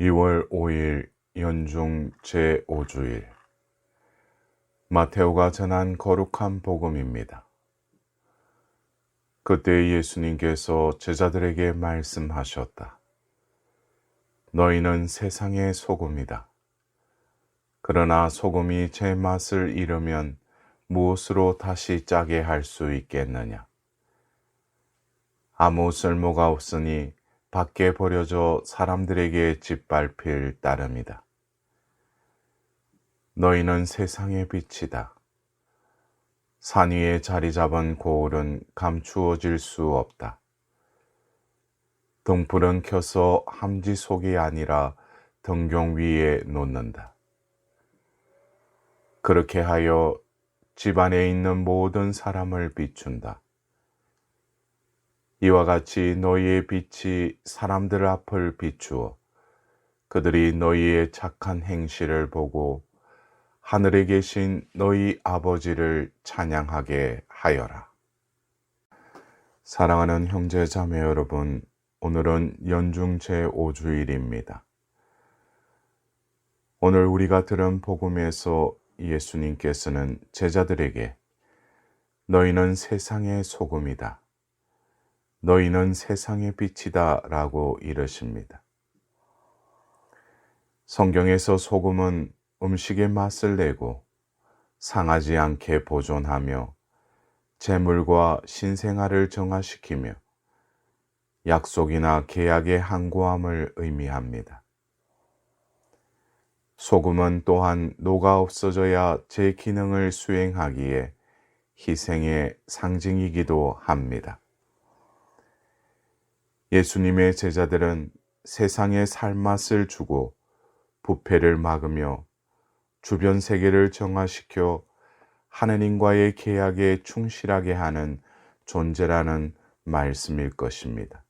2월 5일 연중 제5주일 마테오가 전한 거룩한 복음입니다. 그때 예수님께서 제자들에게 말씀하셨다. 너희는 세상의 소금이다. 그러나 소금이 제 맛을 잃으면 무엇으로 다시 짜게 할 수 있겠느냐? 아무 쓸모가 없으니 밖에 버려져 사람들에게 짓밟힐 따름이다. 너희는 세상의 빛이다. 산 위에 자리 잡은 고을은 감추어질 수 없다. 등불은 켜서 함지 속이 아니라 등경 위에 놓는다. 그렇게 하여 집안에 있는 모든 사람을 비춘다. 이와 같이 너희의 빛이 사람들 앞을 비추어 그들이 너희의 착한 행실을 보고 하늘에 계신 너희 아버지를 찬양하게 하여라. 사랑하는 형제 자매 여러분, 오늘은 연중 제5주일입니다. 오늘 우리가 들은 복음에서 예수님께서는 제자들에게 너희는 세상의 소금이다. 너희는 세상의 빛이다 라고 이르십니다. 성경에서 소금은 음식의 맛을 내고 상하지 않게 보존하며 재물과 신생아를 정화시키며 약속이나 계약의 항구함을 의미합니다. 소금은 또한 녹아 없어져야 제 기능을 수행하기에 희생의 상징이기도 합니다. 예수님의 제자들은 세상에 살맛을 주고 부패를 막으며 주변 세계를 정화시켜 하느님과의 계약에 충실하게 하는 존재라는 말씀일 것입니다.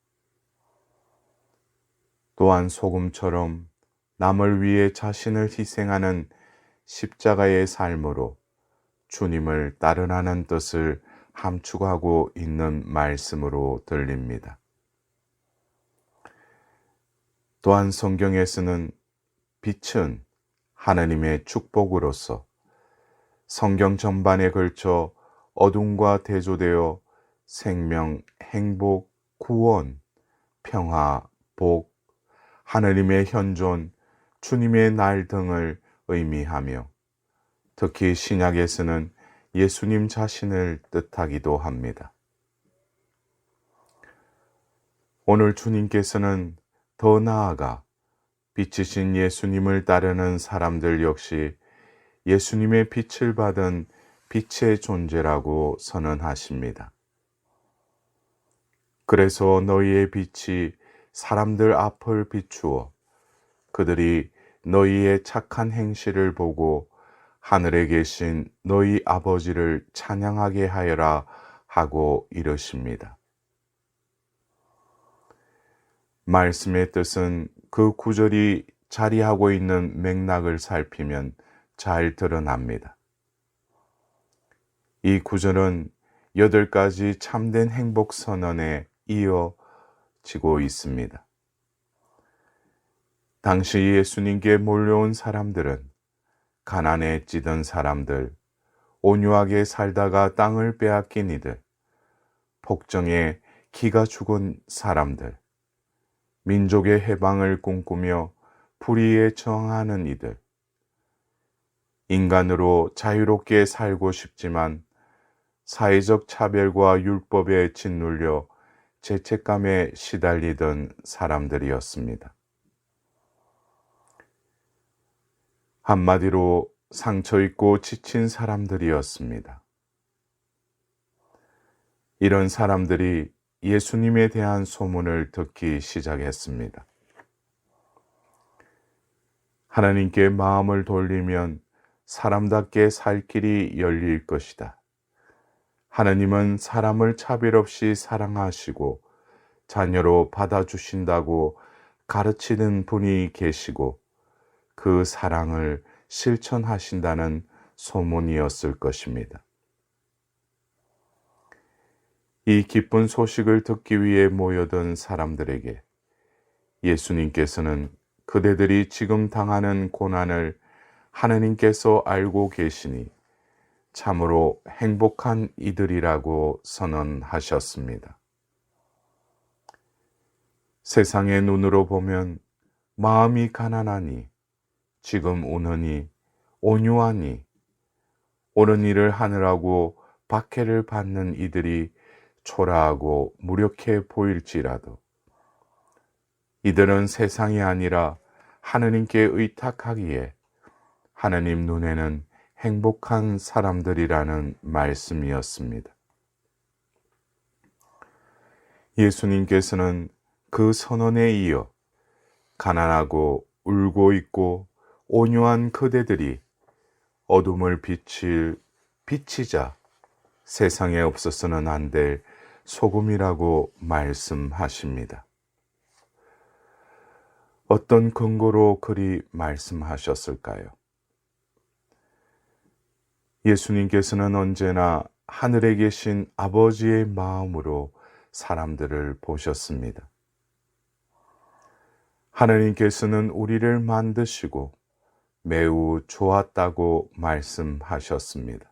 또한 소금처럼 남을 위해 자신을 희생하는 십자가의 삶으로 주님을 따르라는 뜻을 함축하고 있는 말씀으로 들립니다. 또한 성경에서는 빛은 하나님의 축복으로서 성경 전반에 걸쳐 어둠과 대조되어 생명, 행복, 구원, 평화, 복, 하나님의 현존, 주님의 날 등을 의미하며 특히 신약에서는 예수님 자신을 뜻하기도 합니다. 오늘 주님께서는 더 나아가 빛이신 예수님을 따르는 사람들 역시 예수님의 빛을 받은 빛의 존재라고 선언하십니다. 그래서 너희의 빛이 사람들 앞을 비추어 그들이 너희의 착한 행실을 보고 하늘에 계신 너희 아버지를 찬양하게 하여라 하고 이르십니다. 말씀의 뜻은 그 구절이 자리하고 있는 맥락을 살피면 잘 드러납니다. 이 구절은 8가지 참된 행복 선언에 이어지고 있습니다. 당시 예수님께 몰려온 사람들은 가난에 찌든 사람들, 온유하게 살다가 땅을 빼앗긴 이들, 폭정에 기가 죽은 사람들, 민족의 해방을 꿈꾸며 불의에 저항하는 이들, 인간으로 자유롭게 살고 싶지만 사회적 차별과 율법에 짓눌려 죄책감에 시달리던 사람들이었습니다. 한마디로 상처 입고 지친 사람들이었습니다. 이런 사람들이 예수님에 대한 소문을 듣기 시작했습니다. 하나님께 마음을 돌리면 사람답게 살 길이 열릴 것이다. 하나님은 사람을 차별 없이 사랑하시고 자녀로 받아주신다고 가르치는 분이 계시고 그 사랑을 실천하신다는 소문이었을 것입니다. 이 기쁜 소식을 듣기 위해 모여든 사람들에게 예수님께서는 그대들이 지금 당하는 고난을 하느님께서 알고 계시니 참으로 행복한 이들이라고 선언하셨습니다. 세상의 눈으로 보면 마음이 가난하니, 지금 우느니, 온유하니, 옳은 일을 하느라고 박해를 받는 이들이 초라하고 무력해 보일지라도 이들은 세상이 아니라 하느님께 의탁하기에 하느님 눈에는 행복한 사람들이라는 말씀이었습니다. 예수님께서는 그 선언에 이어 가난하고 울고 있고 온유한 그대들이 어둠을 비치자 세상에 없어서는 안 될 소금이라고 말씀하십니다. 어떤 근거로 그리 말씀하셨을까요? 예수님께서는 언제나 하늘에 계신 아버지의 마음으로 사람들을 보셨습니다. 하느님께서는 우리를 만드시고 매우 좋았다고 말씀하셨습니다.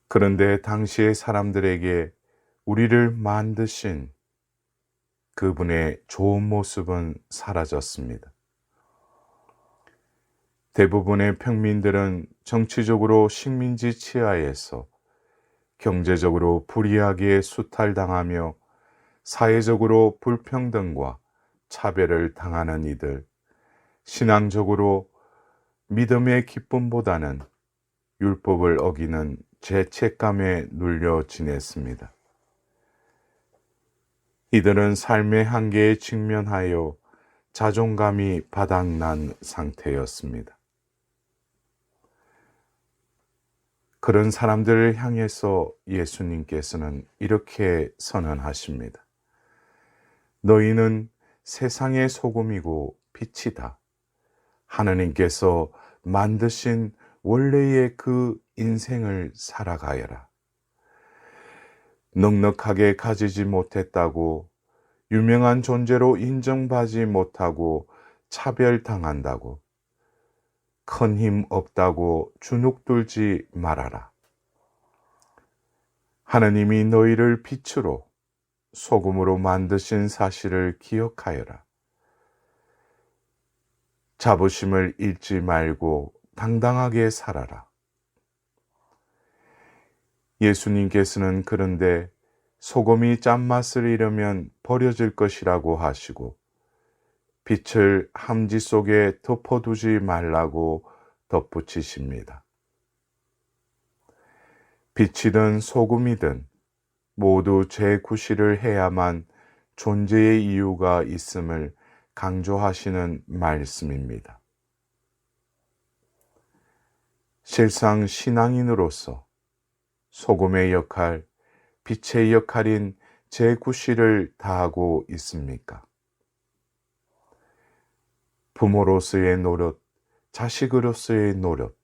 그런데 당시의 사람들에게 우리를 만드신 그분의 좋은 모습은 사라졌습니다. 대부분의 평민들은 정치적으로 식민지 치하에서 경제적으로 불이하게 수탈당하며 사회적으로 불평등과 차별을 당하는 이들, 신앙적으로 믿음의 기쁨보다는 율법을 어기는 죄책감에 눌려 지냈습니다. 이들은 삶의 한계에 직면하여 자존감이 바닥난 상태였습니다. 그런 사람들을 향해서 예수님께서는 이렇게 선언하십니다. 너희는 세상의 소금이고 빛이다. 하느님께서 만드신 원래의 그 인생을 살아가여라. 넉넉하게 가지지 못했다고, 유명한 존재로 인정받지 못하고 차별당한다고, 큰 힘 없다고 주눅들지 말아라. 하느님이 너희를 빛으로 소금으로 만드신 사실을 기억하여라. 자부심을 잃지 말고 당당하게 살아라. 예수님께서는 그런데 소금이 짠맛을 잃으면 버려질 것이라고 하시고 빛을 함지 속에 덮어두지 말라고 덧붙이십니다. 빛이든 소금이든 모두 재구실을 해야만 존재의 이유가 있음을 강조하시는 말씀입니다. 실상 신앙인으로서 소금의 역할, 빛의 역할인 재구실을 다하고 있습니까? 부모로서의 노릇, 자식으로서의 노릇,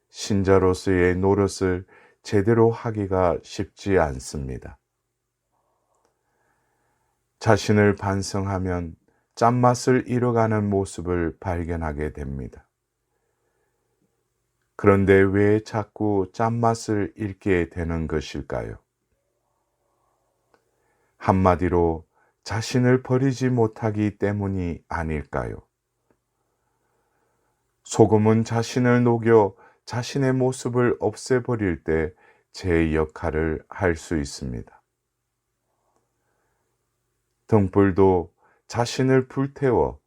신자로서의 노릇을 제대로 하기가 쉽지 않습니다. 자신을 반성하면 짠맛을 잃어가는 모습을 발견하게 됩니다. 그런데 왜 자꾸 짠맛을 잃게 되는 것일까요? 한마디로 자신을 버리지 못하기 때문이 아닐까요? 소금은 자신을 녹여 자신의 모습을 없애버릴 때 제 역할을 할 수 있습니다. 등불도 자신을 불태워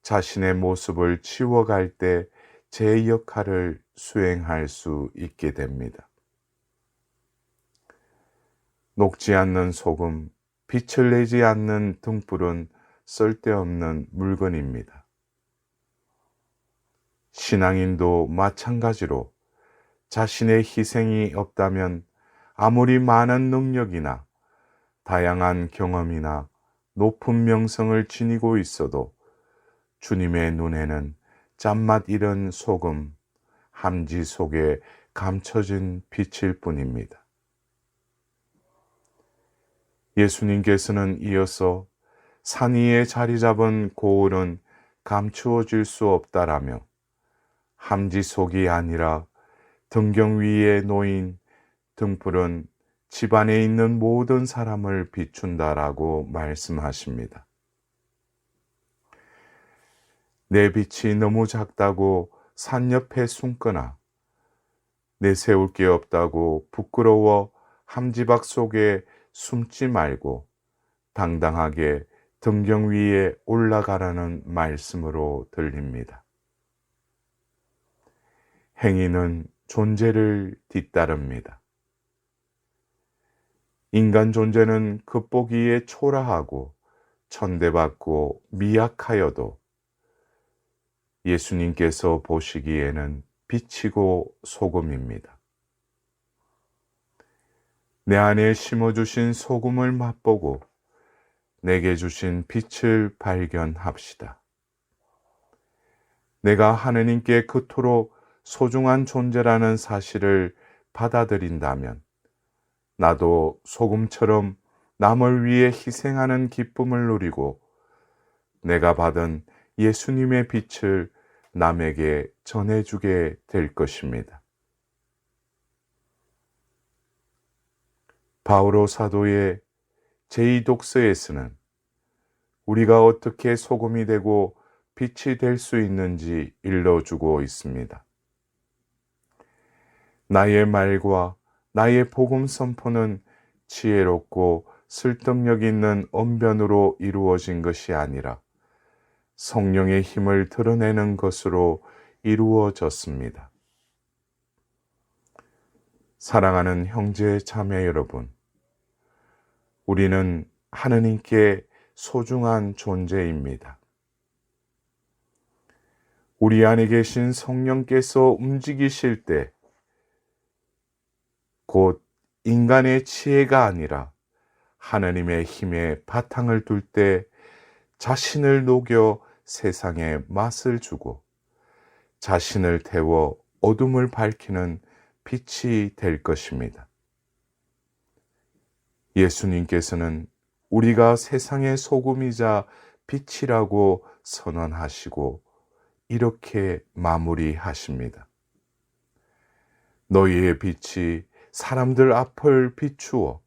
자신의 모습을 치워갈 때 제 역할을 수행할 수 있게 됩니다. 녹지 않는 소금, 빛을 내지 않는 등불은 쓸데없는 물건입니다. 신앙인도 마찬가지로 자신의 희생이 없다면 아무리 많은 능력이나 다양한 경험이나 높은 명성을 지니고 있어도 주님의 눈에는 짠맛 잃은 소금, 함지 속에 감춰진 빛일 뿐입니다. 예수님께서는 이어서 산 위에 자리 잡은 고을은 감추어질 수 없다라며 함지속이 아니라 등경 위에 놓인 등불은 집안에 있는 모든 사람을 비춘다라고 말씀하십니다. 내 빛이 너무 작다고 산 옆에 숨거나 내세울 게 없다고 부끄러워 함지박 속에 숨지 말고 당당하게 등경 위에 올라가라는 말씀으로 들립니다. 행위는 존재를 뒤따릅니다. 인간 존재는 겉보기에 초라하고 천대받고 미약하여도 예수님께서 보시기에는 빛이고 소금입니다. 내 안에 심어주신 소금을 맛보고 내게 주신 빛을 발견합시다. 내가 하느님께 그토록 소중한 존재라는 사실을 받아들인다면 나도 소금처럼 남을 위해 희생하는 기쁨을 누리고 내가 받은 예수님의 빛을 남에게 전해주게 될 것입니다. 바오로 사도의 제2독서에서는 우리가 어떻게 소금이 되고 빛이 될 수 있는지 일러주고 있습니다. 나의 말과 나의 복음 선포는 지혜롭고 설득력 있는 언변으로 이루어진 것이 아니라 성령의 힘을 드러내는 것으로 이루어졌습니다. 사랑하는 형제 자매 여러분, 우리는 하느님께 소중한 존재입니다. 우리 안에 계신 성령께서 움직이실 때 곧 인간의 지혜가 아니라 하느님의 힘에 바탕을 둘 때 자신을 녹여 세상에 맛을 주고 자신을 태워 어둠을 밝히는 빛이 될 것입니다. 예수님께서는 우리가 세상의 소금이자 빛이라고 선언하시고 이렇게 마무리하십니다. 너희의 빛이 사람들 앞을 비추어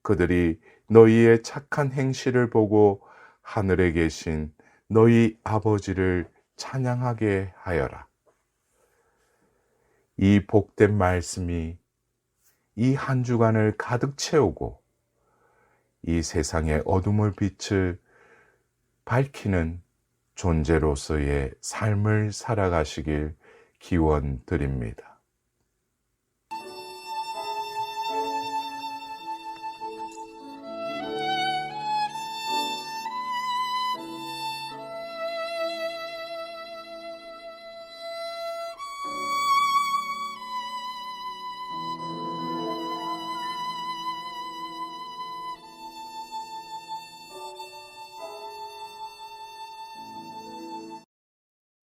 그들이 너희의 착한 행실을 보고 하늘에 계신 너희 아버지를 찬양하게 하여라. 이 복된 말씀이 이 한 주간을 가득 채우고 이 세상의 어둠을 빛을 밝히는 존재로서의 삶을 살아가시길 기원드립니다.